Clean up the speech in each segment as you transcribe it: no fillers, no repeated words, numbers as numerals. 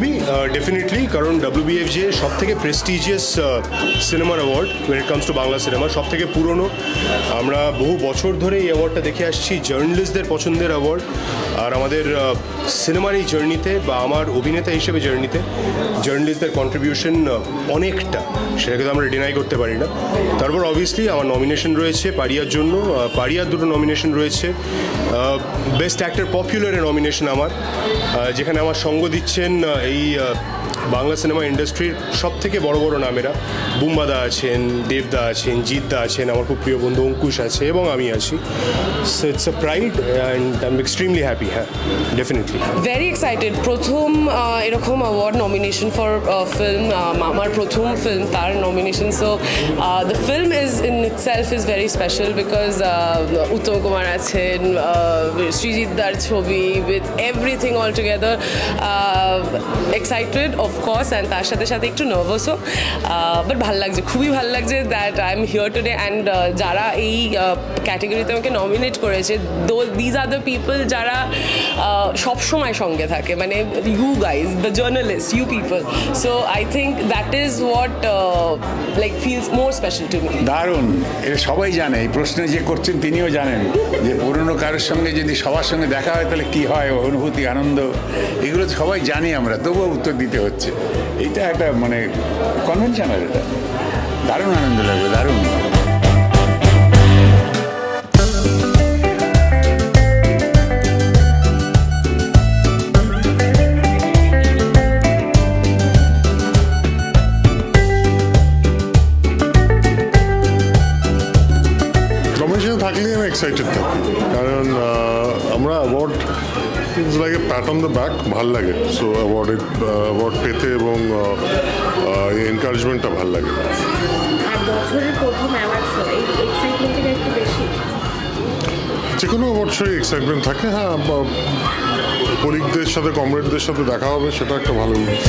খুবই ডেফিনেটলি, কারণ WBFJ সব থেকে প্রেস্টিজিয়াস সিনেমার award when it comes to Bangla cinema, সব থেকে পুরনো। আমরা বহু বছর ধরে এই অ্যাওয়ার্ডটা দেখে আসছি, জার্নালিস্টদের পছন্দের অ্যাওয়ার্ড। আর আমাদের সিনেমার এই জার্নিতে বা আমার অভিনেতা হিসেবে জার্নিতে জার্নালিস্টদের কন্ট্রিবিউশন অনেকটা, সেটাকে তো আমরা ডিনাই করতে পারি না। তারপর অবভিয়াসলি আমার নমিনেশন রয়েছে পারিয়ার জন্য, পারিয়ার দুটো নমিনেশন রয়েছে, বেস্ট অ্যাক্টর পপুলারের নমিনেশন আমার, যেখানে আমার সঙ্গ দিচ্ছেন এই বাংলা সিনেমা ইন্ডাস্ট্রির সব থেকে বড় বড় নামেরা। বুম্বাদা আছেন, দেবদা আছেন, জিতদা আছেন, আমার খুব প্রিয় বন্ধু অঙ্কুশ আছে এবং আমি আছি। So it's a pride and I am extremely happy. হ্যাঁ, ডেফিনেটলি ভেরি এক্সাইটেড। প্রথম এরকম অ্যাওয়ার্ড নমিনেশন ফর ফিল্ম, আমার প্রথম ফিল্ম তার নমিনেশন। So the film is in itself is very special because Uttam Kumar আছেন, সৃজিতদার ছবি, with everything all together. Excited of course, and তার সাথে সাথে একটু নার্ভাসও, বাট ভাল লাগছে, খুবই ভাল লাগছে that I am here today. And যারা এই ক্যাটেগরিতে আমাকে নমিনেট করেছে, দিজ আর দ্য পিপল যারা সবসময় সঙ্গে থাকে, মানে you guys, the journalist, you people. So I think that is what like feels more special to me. দারুণ, এটা সবাই জানে, এই প্রশ্ন যে করছেন তিনিও জানেন যে পুরনো কারোর সঙ্গে যদি সবার সঙ্গে দেখা হয় তাহলে কী হয়, অনুভূতি, আনন্দ, এগুলো সবাই জানি আমরা, তবুও উত্তর দিতে হচ্ছে। এইটা একটা মানে কনভেনশনাল, এটা দারুণ আনন্দ লাগবে, দারুণ। নমিনেশন থাকলে আমি এক্সাইটেড থাকি, কারণ আমরা award it's like a Pat on the back, ভাল লাগে। সো অ্যাওয়ার্ড পেতে এবং এনকারেজমেন্টটা ভাল লাগে। যে কোনো অ্যাওয়ার্ড শোয়ে এক্সাইটমেন্ট থাকে। হ্যাঁ, কলিগদের সাথে, কমরেডদের সাথে দেখা হবে, সেটা একটা ভালো জিনিস।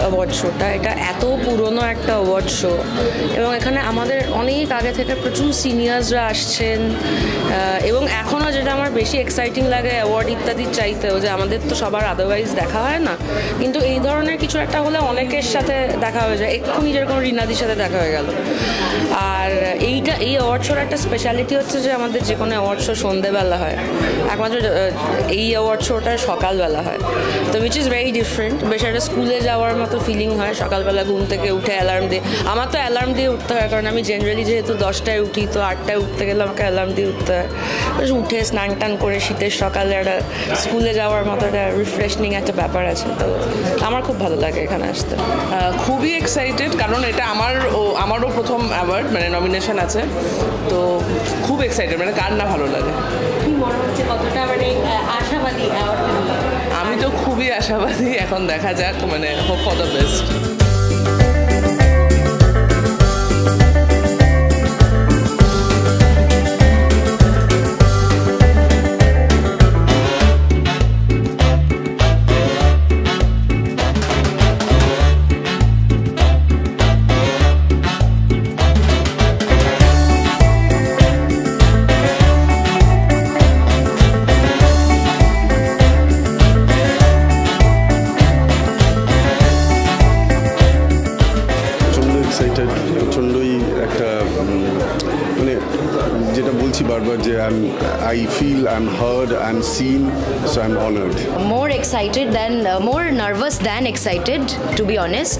অ্যাওয়ার্ড শোটা, এটা এত পুরনো একটা অ্যাওয়ার্ড শো এবং এখানে আমাদের অনেক আগে থেকে প্রচুর সিনিয়র্সরা আসছেন। এবং এখনও যেটা আমার বেশি এক্সাইটিং লাগে অ্যাওয়ার্ড ইত্যাদি চাইতেও, যে আমাদের তো সবার আদারওয়াইজ দেখা হয় না, কিন্তু এই ধরনের কিছু একটা হলে অনেকের সাথে দেখা হয়ে যায়। এক্ষুনি যেরকম রিনাদির সাথে দেখা হয়ে গেল। আর এই অ্যাওয়ার্ড শোর একটা স্পেশালিটি হচ্ছে যে আমাদের যে কোনো অ্যাওয়ার্ড শো সন্ধেবেলা হয়, একমাত্র এই অ্যাওয়ার্ড শোটা সকালবেলা হয়, তো উইচ ইজ ভেরি ডিফারেন্ট। বেশ একটা স্কুলে যাওয়ার মতো ফিলিং হয় সকালবেলা ঘুম থেকে উঠে অ্যালার্ম দিয়ে। আমার তো অ্যালার্ম দিয়ে উঠতে হয়, কারণ আমি জেনারেলি যেহেতু 10টায় উঠি, তো 8টায় উঠতে গেলে আমাকে অ্যালার্ম দিয়ে উঠতে হয়। উঠে স্নান টান করে শীতের সকালে একটা স্কুলে যাওয়ার মতো একটা রিফ্রেশনিং একটা ব্যাপার আছে, তো আমার খুব ভালো লাগে এখানে আসতে। খুবই এক্সাইটেড, কারণ এটা আমারও প্রথম অ্যাওয়ার্ড, মানে নমিনেশন আছে, তো খুব এক্সাইটেড, মানে কার না ভালো লাগে। কি মনে হচ্ছে, কতটা মানে আশাবাদী অ্যাওয়ার্ড? আমি তো খুবই আশাবাদী, এখন দেখা যাক, মানে হোপ ফর দ্য বেস্ট। প্রচণ্ডই একটা মানে যেটা বলছি বারবার যে I feel I'm heard, I'm seen, so I'm honored. More nervous than excited, to be honest.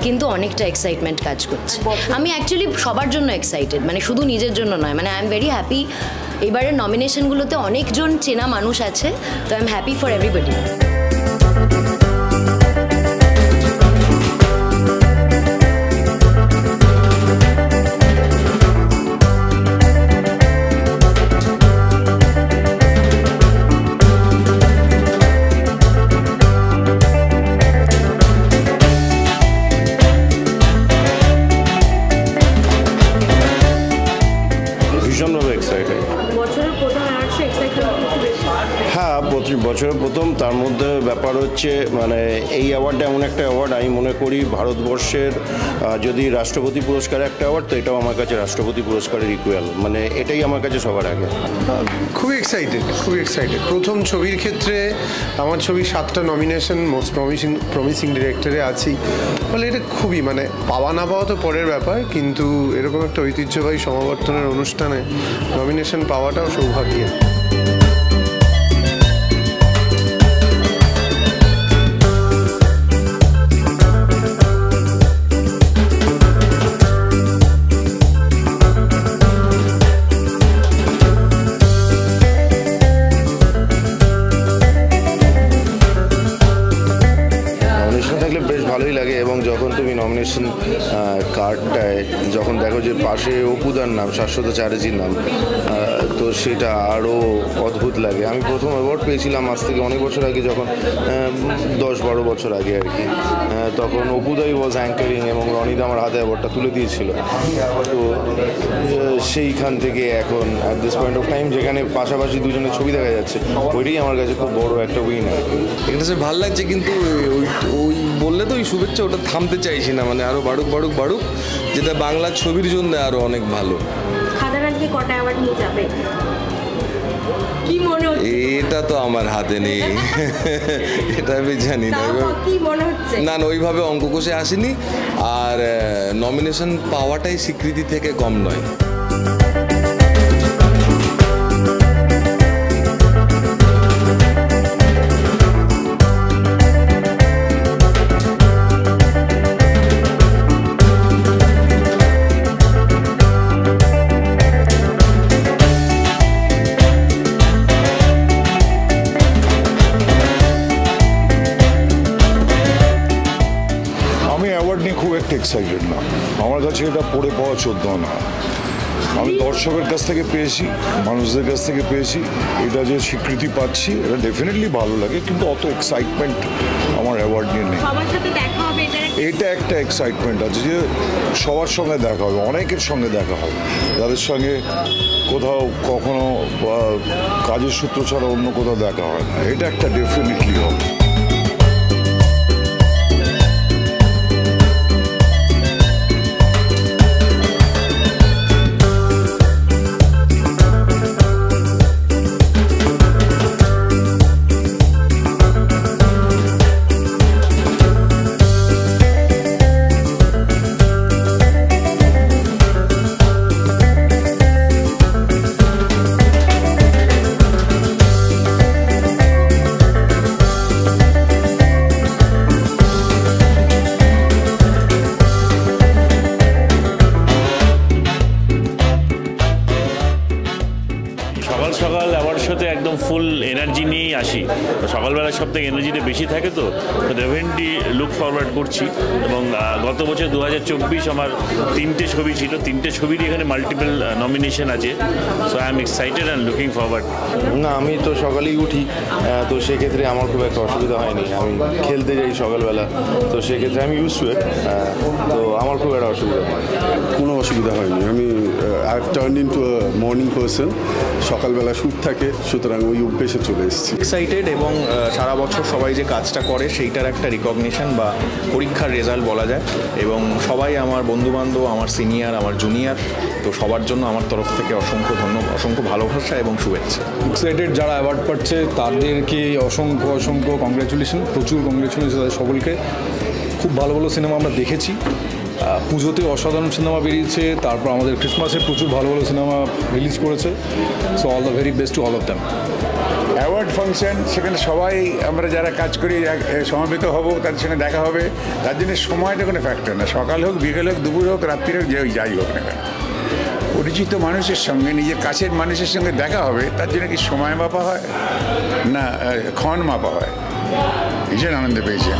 কিন্তু অনেকটা এক্সাইটমেন্ট কাজ করছে। আমি অ্যাকচুয়ালি সবার জন্য এক্সাইটেড, মানে শুধু নিজের জন্য নয়, মানে আই এম ভেরি হ্যাপি। এবারের নমিনেশনগুলোতে অনেকজন চেনা মানুষ আছে, তো I am happy for everybody. তার মধ্যে ব্যাপার হচ্ছে মানে এই অ্যাওয়ার্ডটা এমন একটা অ্যাওয়ার্ড, আমি মনে করি ভারতবর্ষের যদি রাষ্ট্রপতি পুরস্কার একটা অ্যাওয়ার্ড, তো এটাও আমার কাছে রাষ্ট্রপতি পুরস্কারের ইকুয়াল, মানে এটাই আমার কাছে সবার আগে। খুবই এক্সাইটেড, খুবই এক্সাইটেড। প্রথম ছবির ক্ষেত্রে আমার ছবি 7টা নমিনেশন, মোস্ট প্রমিসিং ডিরেক্টরে আছি বলে এটা খুবই মানে পাওয়া না পাওয়া তো পরের ব্যাপার, কিন্তু এরকম একটা ঐতিহ্যবাহী সমাবর্তনের অনুষ্ঠানে নমিনেশন পাওয়াটাও সৌভাগ্যের। ভালোই লাগে, এবং যখন তুমি নমিনেশন কার্ডটায় যখন দেখো যে পাশে অপুদার নাম, শাশ্বত চ্যাটার্জির নাম, তো সেটা আরও অদ্ভুত লাগে। আমি প্রথম অ্যাওয়ার্ড পেয়েছিলাম আজ থেকে অনেক বছর আগে, যখন 10-12 বছর আগে আর কি, তখন অপুদাই ওয়াজ অ্যাঙ্কারিং এবং রনিদা আমার হাতে অ্যাওয়ার্ডটা তুলে দিয়েছিল। তো সেইখান থেকে এখন at this point of time যেখানে পাশাপাশি দুজনের ছবি দেখা যাচ্ছে, ওইটাই আমার কাছে খুব বড় একটা উইন আর কি। এটা সে ভালো লাগছে, কিন্তু ওই বললে তো ওই শুভেচ্ছা ওটা থামতে চাইছি না, মানে আরো বাড়ুক বাড়ুক বাড়ুক, যেটা বাংলা ছবির জন্য আরো অনেক ভালো। এটা তো আমার হাতে নেই, এটা আমি জানি না, না ওইভাবে অঙ্ক কষে আসেনি, আর নমিনেশন পাওয়াটাই স্বীকৃতি থেকে কম নয়। খুব একটা এক্সাইটেড না, আমার কাছে এটা পড়ে পাওয়া চোদ্দ না। আমি দর্শকের কাছ থেকে পেয়েছি, মানুষদের কাছ থেকে পেয়েছি, এটা যে স্বীকৃতি পাচ্ছি এটা ডেফিনেটলি ভালো লাগে, কিন্তু অত এক্সাইটমেন্ট আমার অ্যাওয়ার্ড নিয়ে নেই। এটা একটা এক্সাইটমেন্ট আছে যে সবার সঙ্গে দেখা হবে, অনেকের সঙ্গে দেখা হবে, যাদের সঙ্গে কোথাও কখনো কাজের সূত্র ছাড়া অন্য কোথাও দেখা হয় না, এটা একটা ডেফিনেটলি হবে। সকাল অ্যাওয়ার্ড শোতে একদম ফুল এনার্জি নিয়েই আসি, তো সকালবেলা সব থেকে এনার্জিটা বেশি থাকে, তো ডেফিনেটলি লুক ফরওয়ার্ড করছি। এবং গত বছর 2024 আমার 3টে ছবি ছিল, 3টে ছবিরই এখানে মাল্টিপল নমিনেশন আছে, so I am excited and looking forward. না, আমি তো সকালেই উঠি, তো সেক্ষেত্রে আমার খুব একটা অসুবিধা হয়নি, আমি খেলতে যাই সকালবেলা, তো সেক্ষেত্রে আমি ইউজ টু ইট, তো আমার খুব একটা অসুবিধা কোনো অসুবিধা হয়নি। আমি I have turn into a morning person, সকালবেলা শ্যুট থাকে, সুতরাং ওই অভ্যেসে চলে এসেছি। এক্সাইটেড, এবং সারা বছর সবাই যে কাজটা করে সেইটার একটা রিকগনিশন বা পরীক্ষার রেজাল্ট বলা যায়, এবং সবাই আমার বন্ধুবান্ধব, আমার সিনিয়র, আমার জুনিয়র, তো সবার জন্য আমার তরফ থেকে অসংখ্য ধন্যবাদ, অসংখ্য ভালোবাসা এবং শুভেচ্ছা। এক্সাইটেড, যারা অ্যাওয়ার্ড পাচ্ছে তাদেরকে অসংখ্য কংগ্রেচুলেশন, প্রচুর কংগ্রেচুলেশন তাদের সকলকে। খুব ভালো ভালো সিনেমা আমরা দেখেছি, পুজোতে অসাধারণ সিনেমা বেরিয়েছে, তারপর আমাদের ক্রিসমাসে প্রচুর ভালো ভালো সিনেমা রিলিজ করেছে, so all the very best to all of them. Award function, সেখানে সবাই আমরা যারা কাজ করি সমাবেত হব, তাদের সঙ্গে দেখা হবে, তার জন্য সময়টা কোনো ফ্যাক্টর না, সকাল হোক, বিকেল হোক, দুপুর হোক, রাত্রি হোক, যাই হোক না কেন, পরিচিত মানুষের সঙ্গে, নিজের কাছের মানুষের সঙ্গে দেখা হবে, তার জন্য কি সময় মাপা হয় না ক্ষণ মাপা হয়, ভীষণ আনন্দ পেয়েছি।